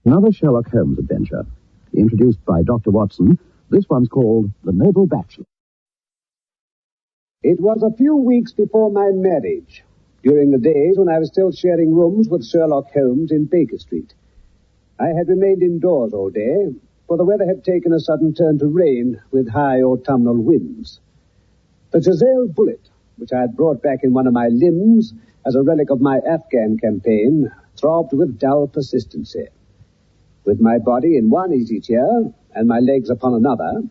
Another Sherlock Holmes adventure. Introduced by Dr. Watson, this one's called The Noble Bachelor. It was a few weeks before my marriage, during the days when I was still sharing rooms with Sherlock Holmes in Baker Street. I had remained indoors all day, for the weather had taken a sudden turn to rain with high autumnal winds. The Cecil bullet, which I had brought back in one of my limbs as a relic of my Afghan campaign, throbbed with dull persistency. With my body in one easy chair and my legs upon another,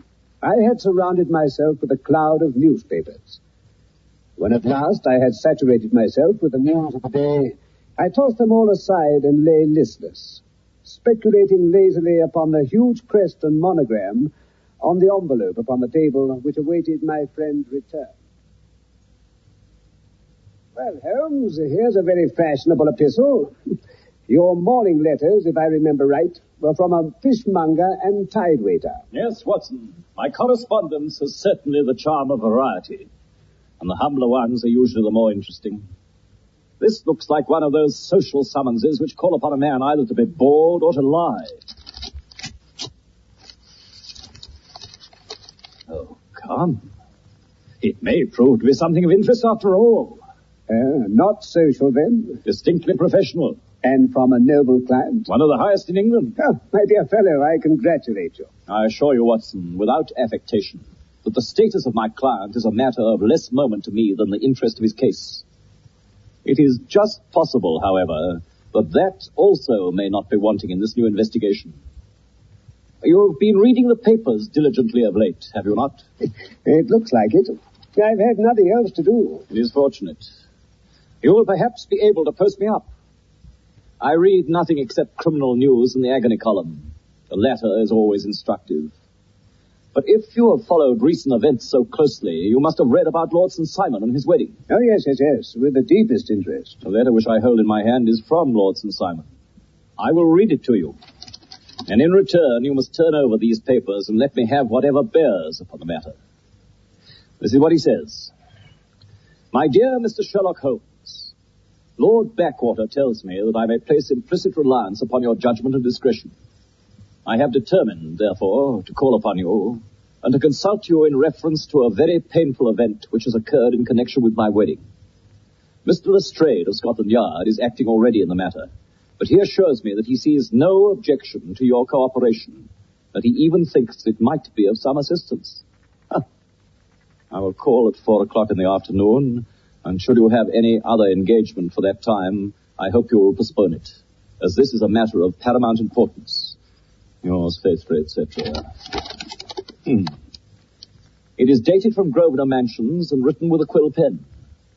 I had surrounded myself with a cloud of newspapers. When at last I had saturated myself with the news of the day, I tossed them all aside and lay listless, speculating lazily upon the huge crest and monogram on the envelope upon the table which awaited my friend's return. Well, Holmes, here's a very fashionable epistle. Your morning letters, if I remember right, were from a fishmonger and tide waiter. Yes, Watson. My correspondence has certainly the charm of variety, and the humbler ones are usually the more interesting. This looks like one of those social summonses which call upon a man either to be bored or to lie. Oh, come. It may prove to be something of interest after all. Not social, then? Distinctly professional. And from a noble client? One of the highest in England. Oh, my dear fellow, I congratulate you. I assure you, Watson, without affectation, that the status of my client is a matter of less moment to me than the interest of his case. It is just possible, however, that also may not be wanting in this new investigation. You've been reading the papers diligently of late, have you not? It looks like it. I've had nothing else to do. It is fortunate. You will perhaps be able to post me up. I read nothing except criminal news in the agony column. The latter is always instructive. But if you have followed recent events so closely, you must have read about Lord St. Simon and his wedding. Oh, yes, with the deepest interest. The letter which I hold in my hand is from Lord St. Simon. I will read it to you. And in return, you must turn over these papers and let me have whatever bears upon the matter. This is what he says. My dear Mr. Sherlock Holmes, Lord Backwater tells me that I may place implicit reliance upon your judgment and discretion. I have determined, therefore, to call upon you and to consult you in reference to a very painful event which has occurred in connection with my wedding. Mr. Lestrade of Scotland Yard is acting already in the matter, but he assures me that he sees no objection to your cooperation, that he even thinks it might be of some assistance. I will call at 4 o'clock in the afternoon, and should you have any other engagement for that time, I hope you will postpone it, as this is a matter of paramount importance. Yours faithfully, etc. It is dated from Grosvenor Mansions and written with a quill pen.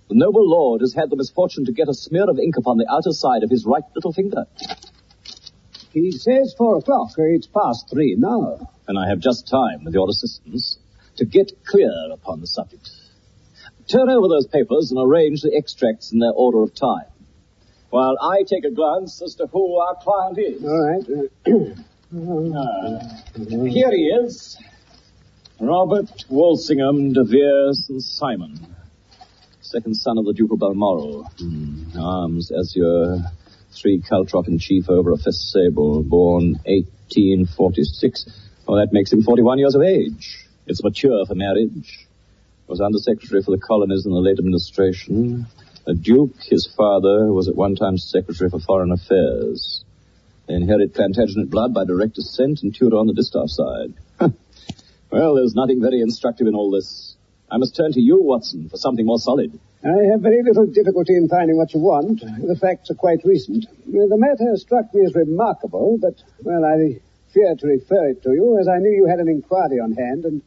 The noble lord has had the misfortune to get a smear of ink upon the outer side of his right little finger. He says 4 o'clock. It's past 3 now. And I have just time, with your assistance, to get clear upon the subject. Turn over those papers and arrange the extracts in their order of time, while I take a glance as to who our client is. All right. Here he is. Robert Walsingham de Vere St. Simon, second son of the Duke of Balmoral. Arms, azure, 3 caltrop in chief over a fess sable, born 1846. Well, that makes him 41 years of age. It's mature for marriage. Was Undersecretary for the Colonies in the late administration. The Duke, his father, was at one time Secretary for Foreign Affairs. They inherit Plantagenet blood by direct descent and Tudor on the distaff side. Well, there's nothing very instructive in all this. I must turn to you, Watson, for something more solid. I have very little difficulty in finding what you want. The facts are quite recent. The matter struck me as remarkable, but, well, I fear to refer it to you, as I knew you had an inquiry on hand, and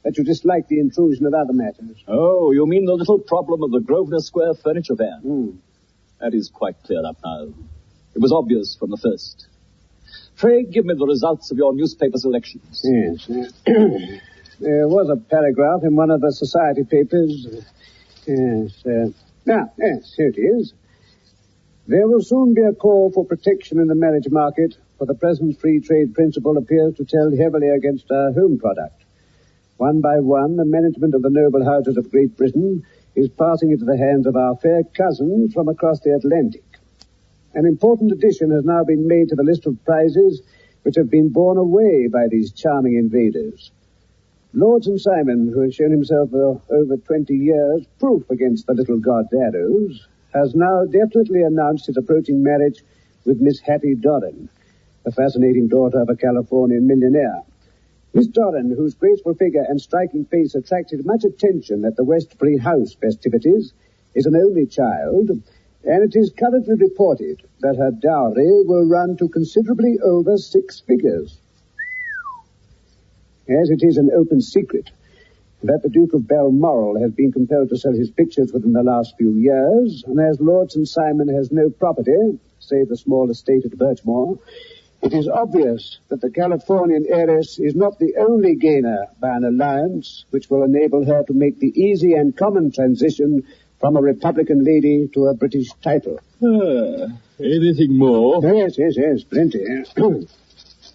that you disliked the intrusion of other matters. Oh, you mean the little problem of the Grosvenor Square furniture van? That is quite cleared up now. It was obvious from the first. Pray give me the results of your newspaper selections. Yes. There was a paragraph in one of the society papers. Yes, here it is. There will soon be a call for protection in the marriage market, for the present free trade principle appears to tell heavily against our home product. One by one, the management of the noble houses of Great Britain is passing into the hands of our fair cousins from across the Atlantic. An important addition has now been made to the list of prizes which have been borne away by these charming invaders. Lord St. Simon, who has shown himself for over 20 years proof against the little god's arrows, has now definitely announced his approaching marriage with Miss Hattie Doran, the fascinating daughter of a Californian millionaire. Miss Doran, whose graceful figure and striking face attracted much attention at the Westbury House festivities, is an only child, and it is currently reported that her dowry will run to considerably over 6 figures. As it is an open secret that the Duke of Balmoral has been compelled to sell his pictures within the last few years, and as Lord St. Simon has no property, save the small estate at Birchmoor, it is obvious that the Californian heiress is not the only gainer by an alliance which will enable her to make the easy and common transition from a Republican lady to a British title. Anything more? Yes, plenty.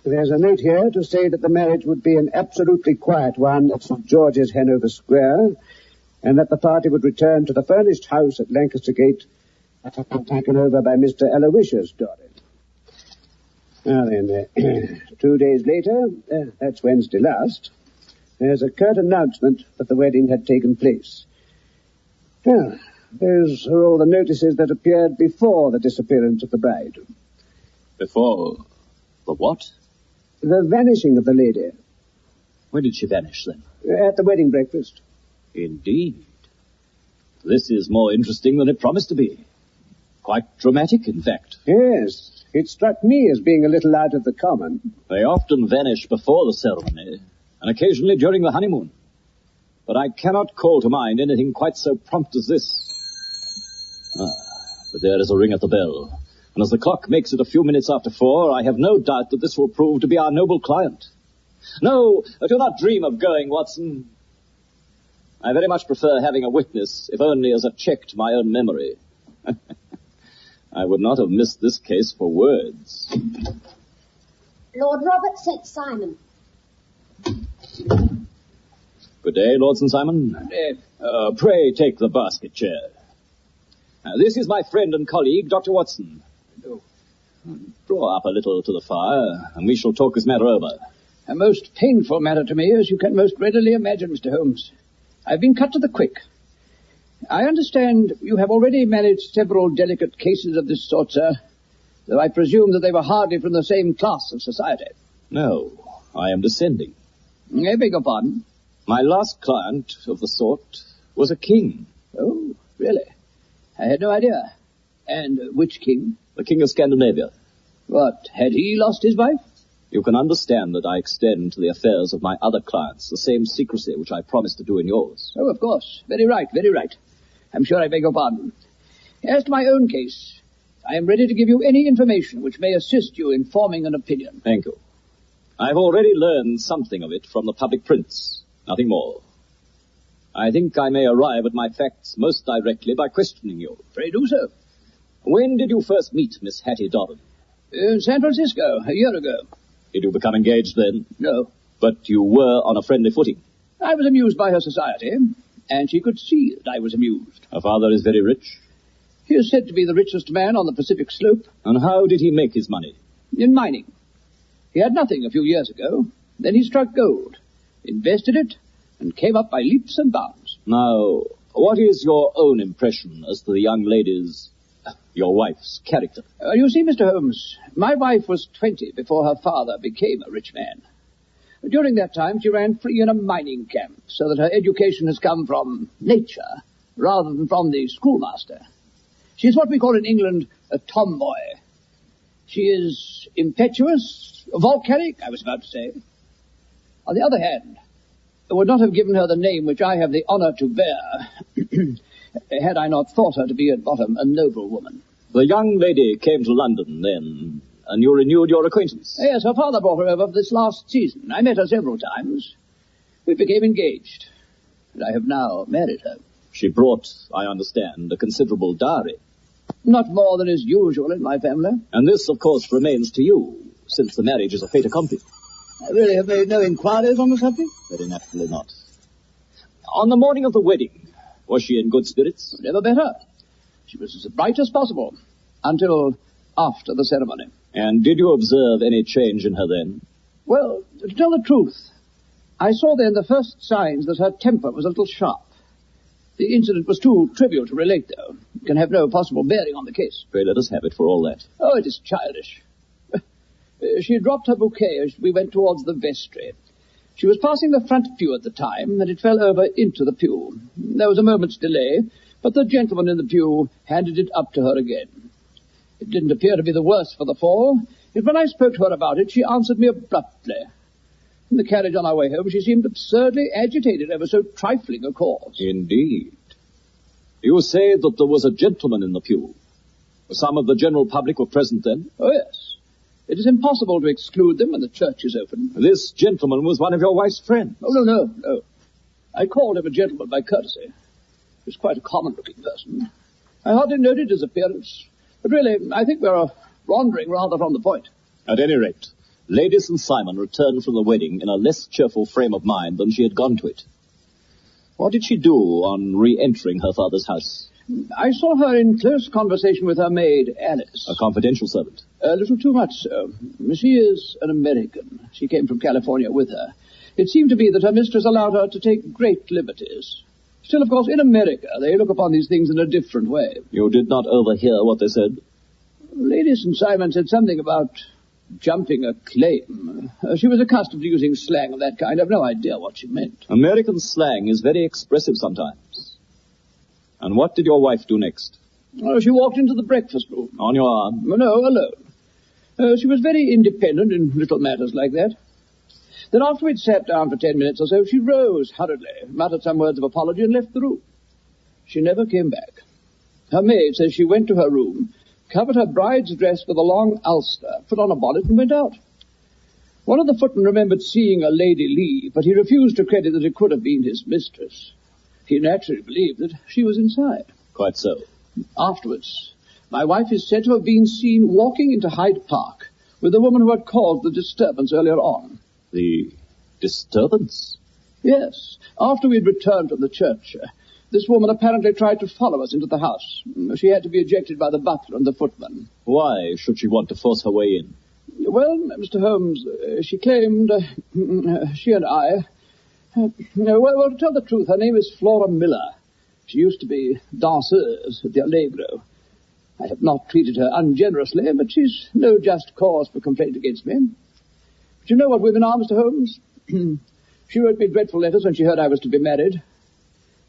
There's a note here to say that the marriage would be an absolutely quiet one at St. George's, Hanover Square, and that the party would return to the furnished house at Lancaster Gate that had been taken over by Mr. Aloysius Doran. Now then, 2 days later, that's Wednesday last, there's a curt announcement that the wedding had taken place. Well, those are all the notices that appeared before the disappearance of the bride. Before the what? The vanishing of the lady. When did she vanish, then? At the wedding breakfast. Indeed. This is more interesting than it promised to be. Quite dramatic, in fact. Yes, it struck me as being a little out of the common. They often vanish before the ceremony, and occasionally during the honeymoon. But I cannot call to mind anything quite so prompt as this. But there is a ring at the bell. And as the clock makes it a few minutes after 4, I have no doubt that this will prove to be our noble client. No, do not dream of going, Watson. I very much prefer having a witness, if only as a check to my own memory. I would not have missed this case for words. Lord Robert St. Simon. Good day, Lord St. Simon. Pray take the basket chair. This is my friend and colleague, Dr. Watson. Draw up a little to the fire, and we shall talk this matter over. A most painful matter to me, as you can most readily imagine, Mr. Holmes. I've been cut to the quick. I understand you have already managed several delicate cases of this sort, sir, though I presume that they were hardly from the same class of society. No, I am descending. I beg your pardon? My last client of the sort was a king. Oh, really? I had no idea. And which king? The King of Scandinavia. What, had he lost his wife? You can understand that I extend to the affairs of my other clients the same secrecy which I promised to do in yours. Oh, of course. Very right, very right. I'm sure I beg your pardon. As to my own case, I am ready to give you any information which may assist you in forming an opinion. Thank you. I've already learned something of it from the public prints. Nothing more. I think I may arrive at my facts most directly by questioning you. Pray do so. When did you first meet Miss Hattie Doran? In San Francisco, a year ago. Did you become engaged then? No. But you were on a friendly footing? I was amused by her society, and she could see that I was amused. Her father is very rich? He is said to be the richest man on the Pacific slope. And how did he make his money? In mining. He had nothing a few years ago. Then he struck gold, invested it, and came up by leaps and bounds. Now, what is your own impression as to the young lady's, your wife's, character? You see, Mr. Holmes, my wife was 20 before her father became a rich man. During that time, she ran free in a mining camp, so that her education has come from nature rather than from the schoolmaster. She is what we call in England a tomboy. She is impetuous, volcanic, I was about to say. On the other hand, I would not have given her the name which I have the honor to bear, had I not thought her to be at bottom a noble woman. The young lady came to London then, and you renewed your acquaintance? Yes, her father brought her over for this last season. I met her several times. We became engaged, and I have now married her. She brought, I understand, a considerable dowry. Not more than is usual in my family. And this, of course, remains to you, since the marriage is a fait accompli. I really have made no inquiries on the subject. Very naturally not. On the morning of the wedding, was she in good spirits? Never better. She was as bright as possible, until after the ceremony. And did you observe any change in her then? Well, to tell the truth, I saw then the first signs that her temper was a little sharp. The incident was too trivial to relate, though. It can have no possible bearing on the case. Pray let us have it for all that. Oh, it is childish. She dropped her bouquet as we went towards the vestry. She was passing the front pew at the time, and it fell over into the pew. There was a moment's delay, but the gentleman in the pew handed it up to her again. It didn't appear to be the worse for the fall, yet when I spoke to her about it, she answered me abruptly. In the carriage on our way home, she seemed absurdly agitated over so trifling a cause. Indeed. You say that there was a gentleman in the pew. Some of the general public were present then? Oh, yes. It is impossible to exclude them when the church is open. This gentleman was one of your wife's friends? Oh, no. I called him a gentleman by courtesy. He was quite a common-looking person. I hardly noted his appearance. But really, I think we are wandering rather from the point. At any rate, Lady St. Simon returned from the wedding in a less cheerful frame of mind than she had gone to it. What did she do on re-entering her father's house? I saw her in close conversation with her maid, Alice. A confidential servant? A little too much so. She is an American. She came from California with her. It seemed to be that her mistress allowed her to take great liberties. Still, of course, in America, they look upon these things in a different way. You did not overhear what they said? Lady St. Simon said something about jumping a claim. She was accustomed to using slang of that kind. I've no idea what she meant. American slang is very expressive sometimes. And what did your wife do next? She walked into the breakfast room. On your arm? No, alone. She was very independent in little matters like that. Then after we'd sat down for 10 minutes or so, she rose hurriedly, muttered some words of apology, and left the room. She never came back. Her maid says she went to her room, covered her bride's dress with a long ulster, put on a bonnet, and went out. One of the footmen remembered seeing a lady leave, but he refused to credit that it could have been his mistress. He naturally believed that she was inside. Quite so. Afterwards, my wife is said to have been seen walking into Hyde Park with the woman who had caused the disturbance earlier on. The disturbance? Yes. After we'd returned from the church, this woman apparently tried to follow us into the house. She had to be ejected by the butler and the footman. Why should she want to force her way in? Well, Mr. Holmes, she claimed, she and I... Well, to tell the truth, her name is Flora Miller. She used to be danseuse at the Allegro. I have not treated her ungenerously, but she's no just cause for complaint against me. But you know what women are, Mr. Holmes? She wrote me dreadful letters when she heard I was to be married.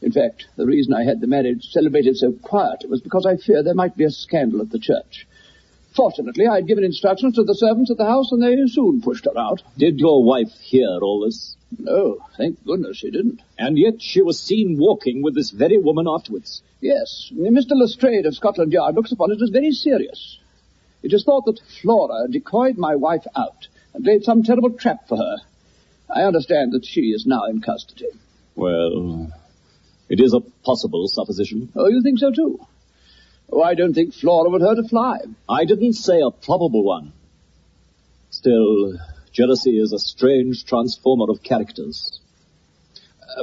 In fact, the reason I had the marriage celebrated so quietly was because I feared there might be a scandal at the church. Fortunately, I had given instructions to the servants at the house, and they soon pushed her out. Did your wife hear all this? No, thank goodness she didn't. And yet she was seen walking with this very woman afterwards. Yes, Mr. Lestrade of Scotland Yard looks upon it as very serious. It is thought that Flora decoyed my wife out and laid some terrible trap for her. I understand that she is now in custody. Well, it is a possible supposition. Oh, you think so too? Oh, I don't think Flora would hurt a fly. I didn't say a probable one. Still, jealousy is a strange transformer of characters.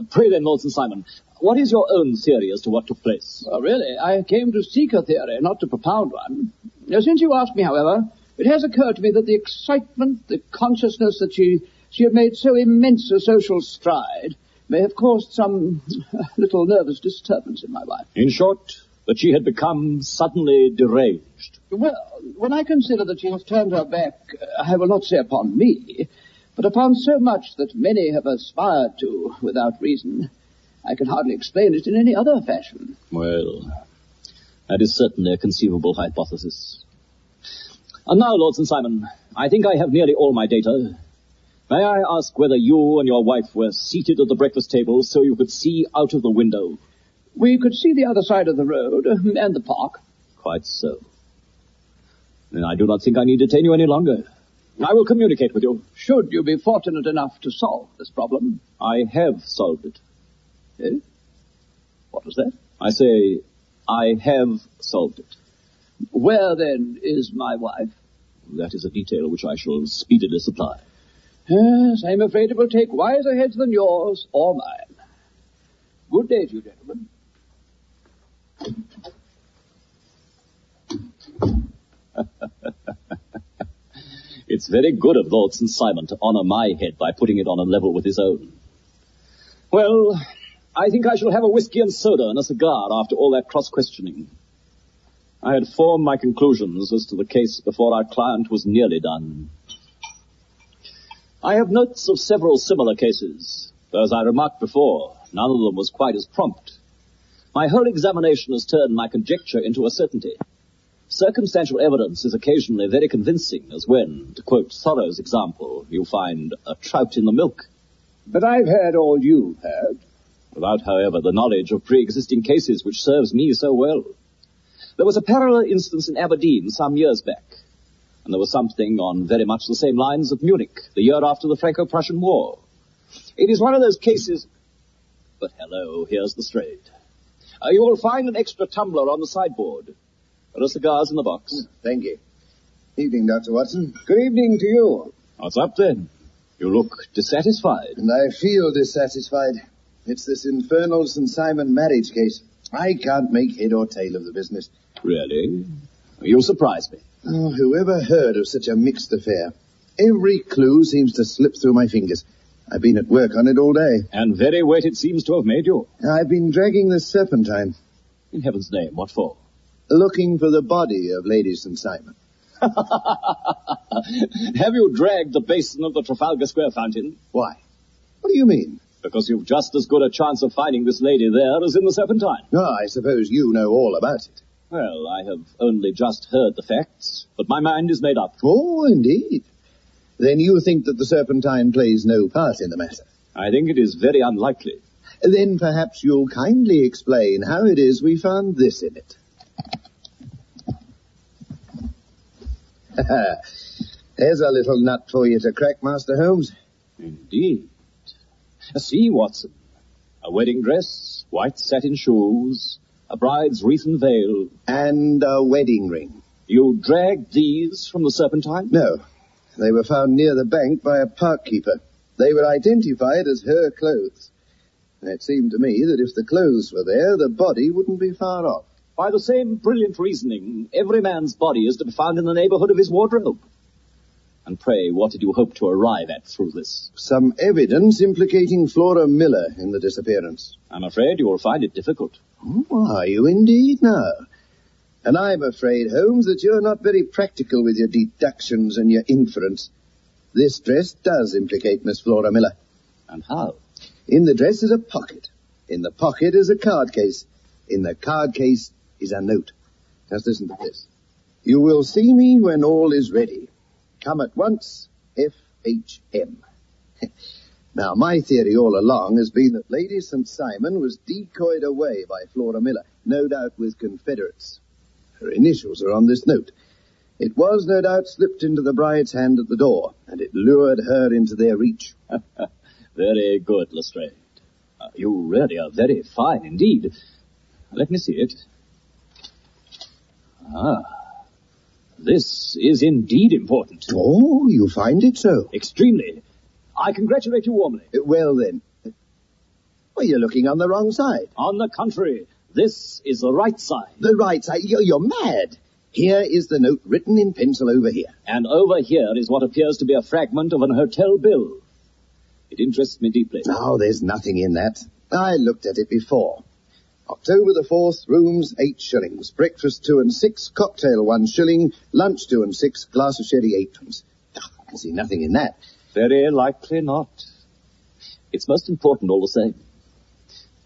Pray then, Lord St. Simon, what is your own theory as to what took place? Oh, really? I came to seek a theory, not to propound one. Now, since you ask me, however, it has occurred to me that the excitement, the consciousness that she had made so immense a social stride may have caused some little nervous disturbance in my wife. In short, that she had become suddenly deranged. Well, when I consider that she has turned her back, I will not say upon me, but upon so much that many have aspired to without reason, I can hardly explain it in any other fashion. Well, that is certainly a conceivable hypothesis. And now, Lord St. Simon, I think I have nearly all my data. May I ask whether you and your wife were seated at the breakfast table so you could see out of the window? We could see the other side of the road and the park. Quite so. Then I do not think I need detain you any longer. I will communicate with you. Should you be fortunate enough to solve this problem? I have solved it. Eh? What was that? I say, I have solved it. Where, then, is my wife? That is a detail which I shall speedily supply. Yes, I'm afraid it will take wiser heads than yours or mine. Good day to you, gentlemen. It's very good of Lord St. Simon to honor my head by putting it on a level with his own. Well, I think I shall have a whiskey and soda and a cigar after all that cross-questioning. I had formed my conclusions as to the case before our client was nearly done. I have notes of several similar cases, though as I remarked before, none of them was quite as prompt. My whole examination has turned my conjecture into a certainty. Circumstantial evidence is occasionally very convincing, as when, to quote Thoreau's example, you find a trout in the milk. But I've heard all you've heard. Without, however, the knowledge of pre-existing cases which serves me so well. There was a parallel instance in Aberdeen some years back, and there was something on very much the same lines at Munich, the year after the Franco-Prussian War. It is one of those cases... But hello, here's the Strayed. You will find an extra tumbler on the sideboard. There are cigars in the box. Thank you. Evening, Dr. Watson. Good evening to you. What's up, then? You look dissatisfied. And I feel dissatisfied. It's this infernal St. Simon marriage case. I can't make head or tail of the business. Really? You surprise me. Oh, whoever heard of such a mixed affair? Every clue seems to slip through my fingers. I've been at work on it all day. And very wet it seems to have made you. I've been dragging the Serpentine. In heaven's name, what for? Looking for the body of Lady St. Simon. Have you dragged the basin of the Trafalgar Square fountain? Why? What do you mean? Because you've just as good a chance of finding this lady there as in the Serpentine. Oh, I suppose you know all about it. Well, I have only just heard the facts, but my mind is made up. Oh, indeed. Then you think that the Serpentine plays no part in the matter? I think it is very unlikely. Then perhaps you'll kindly explain how it is we found this in it. There's a little nut for you to crack, Master Holmes. Indeed. See, Watson. A wedding dress, white satin shoes, a bride's wreath and veil. And a wedding ring. You dragged these from the Serpentine? No. They were found near the bank by a park keeper. They were identified as her clothes. It seemed to me that if the clothes were there, the body wouldn't be far off. By the same brilliant reasoning, every man's body is to be found in the neighborhood of his wardrobe. And pray, what did you hope to arrive at through this? Some evidence implicating Flora Miller in the disappearance. I'm afraid you will find it difficult. Oh, are you indeed now? And I'm afraid, Holmes, that you're not very practical with your deductions and your inference. This dress does implicate Miss Flora Miller. And how? In the dress is a pocket. In the pocket is a card case. In the card case is a note. Just listen to this. You will see me when all is ready. Come at once, F.H.M. Now, my theory all along has been that Lady St. Simon was decoyed away by Flora Miller, no doubt with Confederates. Her initials are on this note. It was, no doubt, slipped into the bride's hand at the door, and it lured her into their reach. Very good, Lestrade. You really are very fine indeed. Let me see it. This is indeed important. Oh, you find it so? Extremely. I congratulate you warmly. Well, then. Well, you're looking on the wrong side. On the contrary, this is the right side. The right side? You're mad. Here is the note written in pencil over here. And over here is what appears to be a fragment of an hotel bill. It interests me deeply. No, there's nothing in that. I looked at it before. October the 4th, rooms 8 shillings. Breakfast 2 and 6, cocktail 1 shilling, lunch 2 and 6, glass of sherry 8pence. I can see nothing in that. Very likely not. It's most important all the same.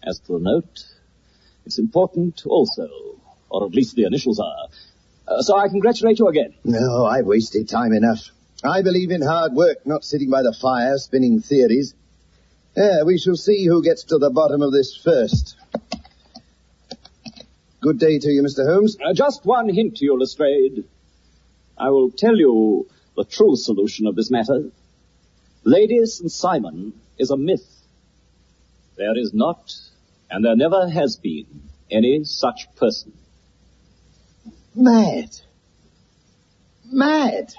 As to the note, it's important also, or at least the initials are. So I congratulate you again. No, I've wasted time enough. I believe in hard work, not sitting by the fire spinning theories. We shall see who gets to the bottom of this first. Good day to you, Mr. Holmes. Just one hint to you, Lestrade. I will tell you the true solution of this matter. Lady St. Simon is a myth. There is not, and there never has been, any such person. Mad. Mad.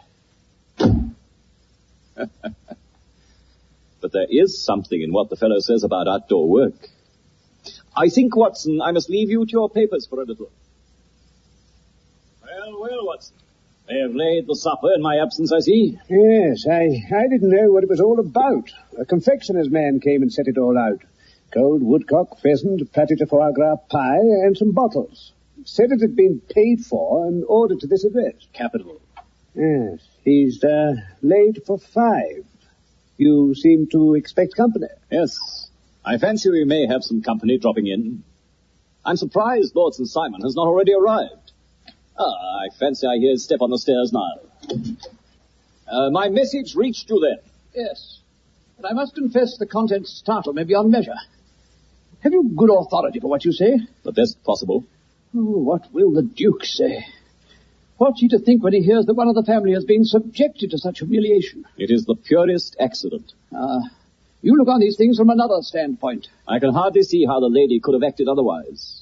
But there is something in what the fellow says about outdoor work. I think, Watson, I must leave you to your papers for a little. Well, Watson. They have laid the supper in my absence, I see. Yes, I didn't know what it was all about. A confectioner's man came and set it all out. Cold woodcock, pheasant, pâté de foie gras pie, and some bottles. Said it had been paid for and ordered to this address. Capital. Yes, he's laid for 5. You seem to expect company. Yes. I fancy we may have some company dropping in. I'm surprised Lord St. Simon has not already arrived. I fancy I hear his step on the stairs now. My message reached you then. Yes. But I must confess the contents startled me beyond measure. Have you good authority for what you say? The best possible. Oh, what will the Duke say? What's he to think when he hears that one of the family has been subjected to such humiliation? It is the purest accident. You look on these things from another standpoint. I can hardly see how the lady could have acted otherwise.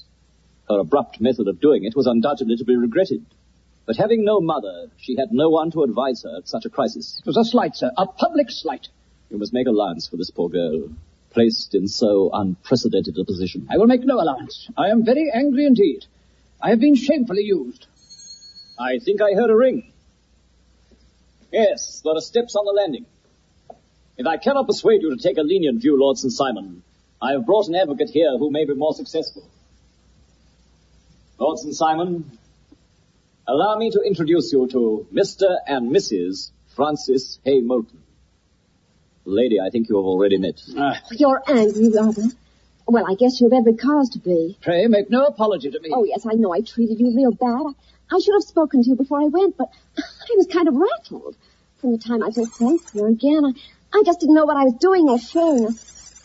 Her abrupt method of doing it was undoubtedly to be regretted. But having no mother, she had no one to advise her at such a crisis. It was a slight, sir, a public slight. You must make allowance for this poor girl, placed in so unprecedented a position. I will make no allowance. I am very angry indeed. I have been shamefully used. I think I heard a ring. Yes, there are steps on the landing. If I cannot persuade you to take a lenient view, Lord St. Simon, I have brought an advocate here who may be more successful. Lord St. Simon, allow me to introduce you to Mr. and Mrs. Francis Hay Moulton. Lady, I think you have already met. You're angry, Robert. Well, I guess you've every cause to be. Pray, make no apology to me. Oh, yes, I know I treated you real bad. I should have spoken to you before I went, but I was kind of rattled. From the time I saw Frank here again, I just didn't know what I was doing or saying.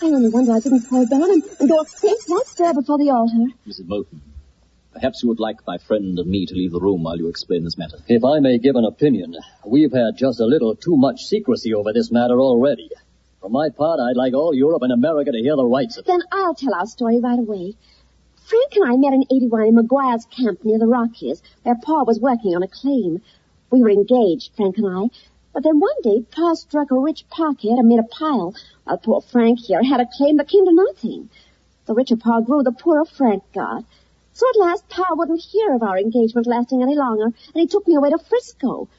I only wonder I didn't fall down and go face right there before the altar. Mrs. Moulton, perhaps you would like my friend and me to leave the room while you explain this matter. If I may give an opinion, we've had just a little too much secrecy over this matter already. For my part, I'd like all Europe and America to hear the rights of it. Then I'll tell our story right away. Frank and I met in 81 in McGuire's camp near the Rockies, where Pa was working on a claim. We were engaged, Frank and I. But then one day, Pa struck a rich pocket and made a pile, while poor Frank here had a claim that came to nothing. The richer Pa grew, the poorer Frank got. So at last, Pa wouldn't hear of our engagement lasting any longer, and he took me away to Frisco.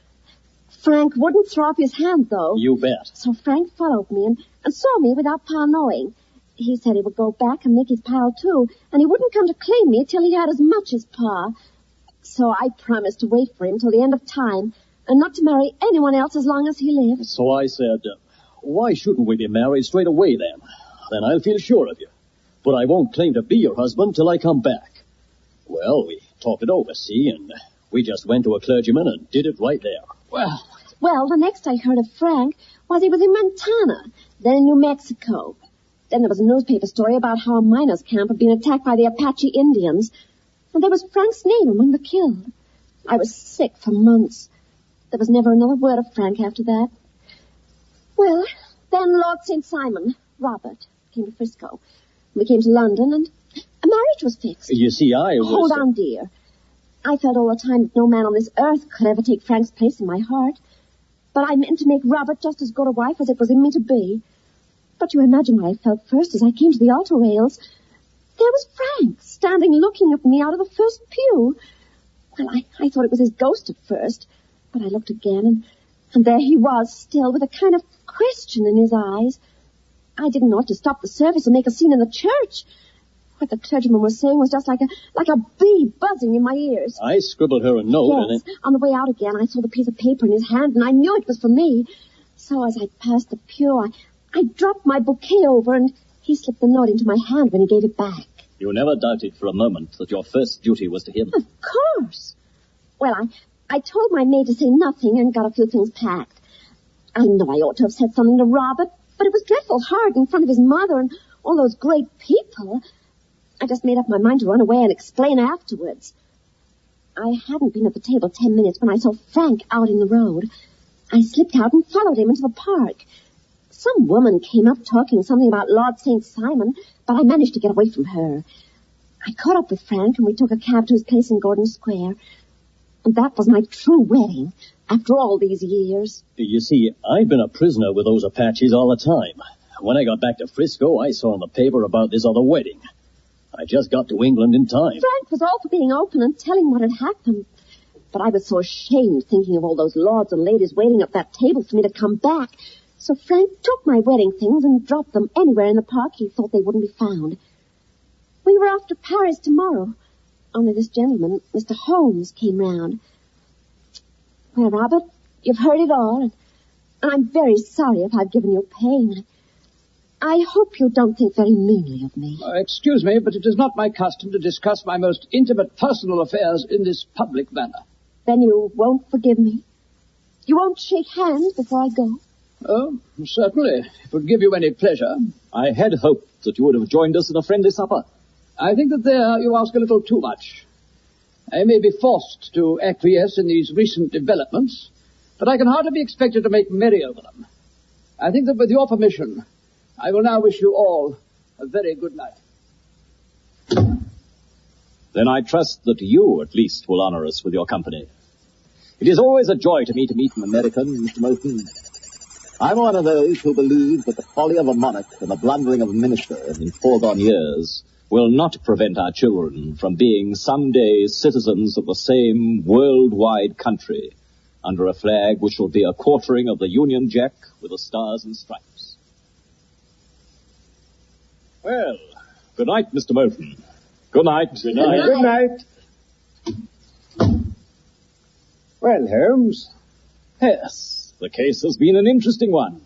Frank wouldn't throw up his hand, though. You bet. So Frank followed me and saw me without Pa knowing. He said he would go back and make his pile, too, and he wouldn't come to claim me till he had as much as Pa. So I promised to wait for him till the end of time, and not to marry anyone else as long as he lived. So I said, why shouldn't we be married straight away then? Then I'll feel sure of you. But I won't claim to be your husband till I come back. Well, we talked it over, see, and we just went to a clergyman and did it right there. Well, the next I heard of Frank was he was in Montana, then in New Mexico. Then there was a newspaper story about how a miners' camp had been attacked by the Apache Indians, and there was Frank's name among the killed. I was sick for months. There was never another word of Frank after that. Well, then Lord St. Simon, Robert, came to Frisco. We came to London, and a marriage was fixed. You see, I was... Hold on, dear. I felt all the time that no man on this earth could ever take Frank's place in my heart. But I meant to make Robert just as good a wife as it was in me to be. But you imagine what I felt first as I came to the altar rails. There was Frank, standing looking at me out of the first pew. Well, I thought it was his ghost at first, but I looked again, and there he was, still, with a kind of question in his eyes. I didn't know to stop the service and make a scene in the church. What the clergyman was saying was just like a bee buzzing in my ears. I scribbled her a note, yes, on the way out again, I saw the piece of paper in his hand, and I knew it was for me. So as I passed the pew, I dropped my bouquet over, and he slipped the note into my hand when he gave it back. You never doubted for a moment that your first duty was to him. Of course. Well, I told my maid to say nothing and got a few things packed. I know I ought to have said something to Robert, but it was dreadful hard in front of his mother and all those great people. I just made up my mind to run away and explain afterwards. I hadn't been at the table 10 minutes when I saw Frank out in the road. I slipped out and followed him into the park. Some woman came up talking something about Lord St. Simon, but I managed to get away from her. I caught up with Frank, and we took a cab to his place in Gordon Square. And that was my true wedding, after all these years. You see, I'd been a prisoner with those Apaches all the time. When I got back to Frisco, I saw in the paper about this other wedding. I just got to England in time. Frank was all for being open and telling what had happened. But I was so ashamed thinking of all those lords and ladies waiting at that table for me to come back. So Frank took my wedding things and dropped them anywhere in the park he thought they wouldn't be found. We were off to Paris tomorrow. Only this gentleman, Mr. Holmes, came round. Well, Robert, you've heard it all, and I'm very sorry if I've given you pain. I hope you don't think very meanly of me. Excuse me, but it is not my custom to discuss my most intimate personal affairs in this public manner. Then you won't forgive me? You won't shake hands before I go? Oh, certainly. If it would give you any pleasure. I had hoped that you would have joined us in a friendly supper. I think that there you ask a little too much. I may be forced to acquiesce in these recent developments, but I can hardly be expected to make merry over them. I think that with your permission, I will now wish you all a very good night. Then I trust that you, at least, will honor us with your company. It is always a joy to me to meet an American, Mr. Moulton. I'm one of those who believe that the folly of a monarch and the blundering of a minister in foregone years will not prevent our children from being someday citizens of the same worldwide country under a flag which will be a quartering of the Union Jack with the stars and stripes. Well, good night, Mr. Moulton. Good night. Good night. Good night. Well, Holmes. Yes, the case has been an interesting one.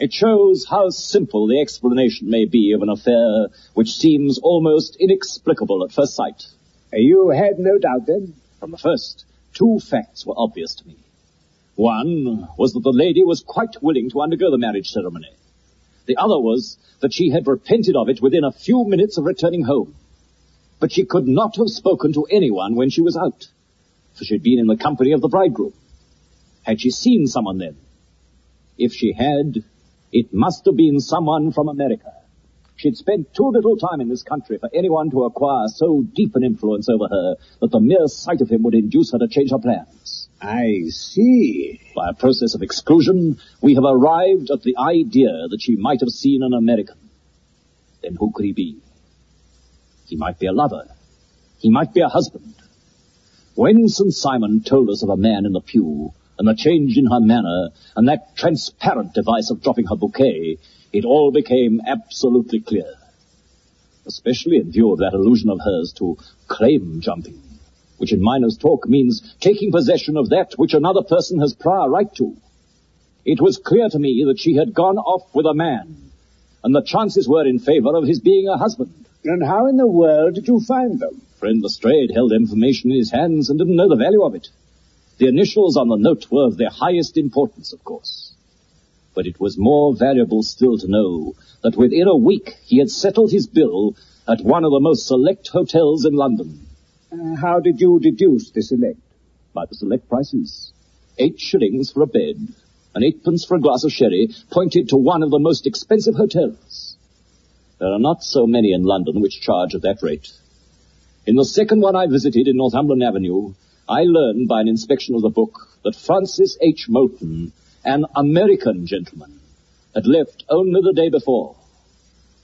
It shows how simple the explanation may be of an affair which seems almost inexplicable at first sight. You had no doubt, then? From the first, two facts were obvious to me. One was that the lady was quite willing to undergo the marriage ceremony. The other was that she had repented of it within a few minutes of returning home. But she could not have spoken to anyone when she was out, for she had been in the company of the bridegroom. Had she seen someone then? If she had, it must have been someone from America. She'd spent too little time in this country for anyone to acquire so deep an influence over her that the mere sight of him would induce her to change her plans. I see. By a process of exclusion, we have arrived at the idea that she might have seen an American. Then who could he be? He might be a lover. He might be a husband. When St. Simon told us of a man in the pew, and the change in her manner, and that transparent device of dropping her bouquet, it all became absolutely clear. Especially in view of that allusion of hers to claim jumping, which in miners' talk means taking possession of that which another person has prior right to. It was clear to me that she had gone off with a man, and the chances were in favor of his being a husband. And how in the world did you find them? Friend Lestrade held information in his hands and didn't know the value of it. The initials on the note were of the highest importance, of course. But it was more valuable still to know that within a week he had settled his bill at one of the most select hotels in London. How did you deduce the select? By the select prices. 8 shillings for a bed and 8 for a glass of sherry pointed to one of the most expensive hotels. There are not so many in London which charge at that rate. In the second one I visited in Northumberland Avenue, I learned by an inspection of the book that Francis H. Moulton, an American gentleman, had left only the day before.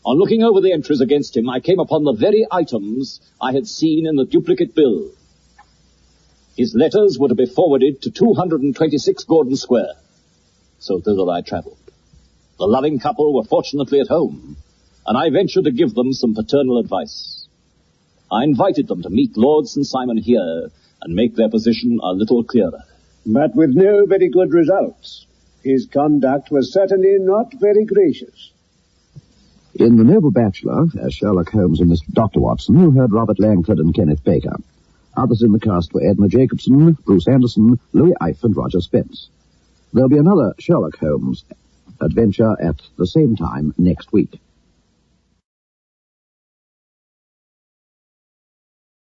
On looking over the entries against him, I came upon the very items I had seen in the duplicate bill. His letters were to be forwarded to 226 Gordon Square. So thither I travelled. The loving couple were fortunately at home, and I ventured to give them some paternal advice. I invited them to meet Lord St. Simon here and make their position a little clearer. But with no very good results. His conduct was certainly not very gracious. In The Noble Bachelor, as Sherlock Holmes and Mr. Dr. Watson, you heard Robert Langford and Kenneth Baker. Others in the cast were Edna Jacobson, Bruce Anderson, Louis Ife, and Roger Spence. There'll be another Sherlock Holmes adventure at the same time next week.